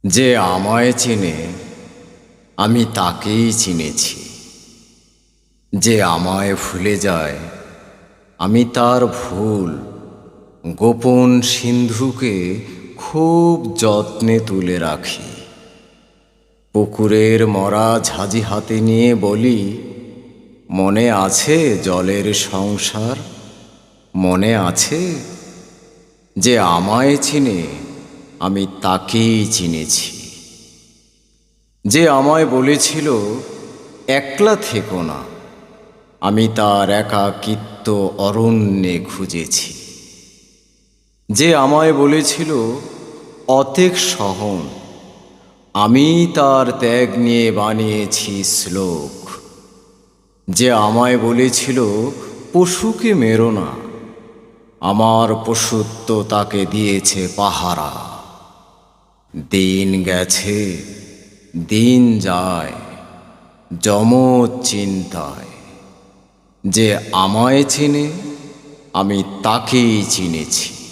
যে আমায় চেনে আমি তাকেই চিনেছি। যে আমায় ভুলে যায় আমি তার ভুল গোপন সিন্ধুকে খুব যত্নে তুলে রাখি। পুকুরের মরা ঝাঁঝি হাতে নিয়ে বলি, মনে আছে জলের সংসার? মনে আছে? যে আমায় চিনে আমি তাকেই চিনেছি। যে আমায় বলেছিল একলা থেকো না, আমি তার একাকিত্ব অরণ্যে খুঁজেছি। যে আমায় বলেছিল অতেক সহন, আমি তার ত্যাগ নিয়ে বানিয়েছি শ্লোক। যে আমায় বলেছিল পশুকে মেরো না, আমার পশুত্ব তাকে দিয়েছে পাহারা। দিন গেছে, দিন যায়, যমজ চিন্তায়। যে আমায় চেনে আমি তাকেই চিনেছি।